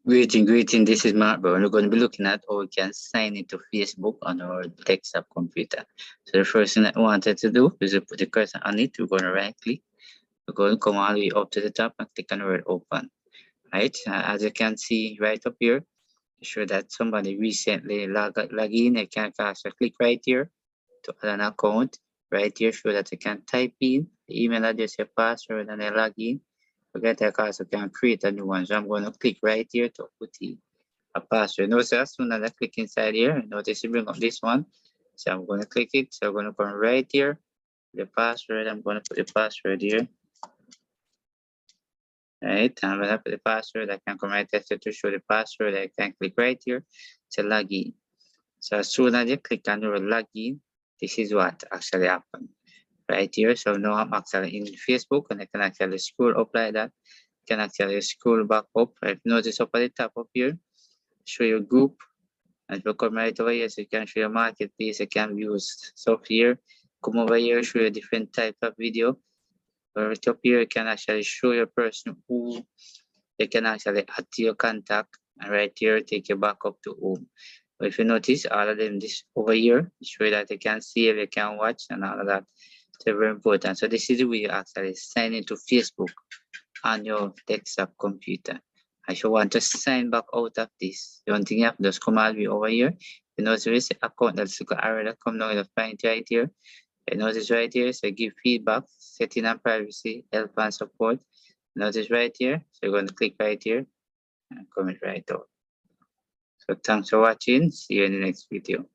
Greeting. This is Mark, but we're going to be looking at how we can sign into Facebook on our desktop computer. So the first thing that I wanted to do is to put the cursor on it. We're going to right click. We're going to come all the way up to the top and click on the word open. Right, as you can see right up here, show that somebody recently log in. You can also click right here to add an account. Right here, show that you can type in the email address, your password, and then log in. Forget I also can create a new one. So I'm going to click right here to put in a password. Notice as soon as I click inside here, notice you bring up this one. So I'm going to click it. So I'm going to come right here. The password, I'm going to put the password here. Right, and when I put the password, I can come right here to show the password. I can click right here to log in. So as soon as you click on the word login, this is what actually happened right here. So now I'm actually in Facebook and I can actually scroll up like that. Can actually scroll back up. Right? Notice up at the top up here, show your group. And if you come right over here, so you can show your marketplace, you can view stuff here. Come over here, show you different type of video. Right up here, you can actually show your person who you can actually add to your contact. And right here, take you back up to home. But if you notice, all of them this over here, show that you can save, you can watch, and all of that. So very important. So this is the way you actually sign into Facebook on your desktop computer. If you want to sign back out of this, the only thing you have to just come all the way over here. You notice there is an account that's got arrow that come down, you find it right here. You notice right here, so give feedback, setting and privacy, help and support. Notice right here, so you're going to click right here and comment right out. So thanks for watching. See you in the next video.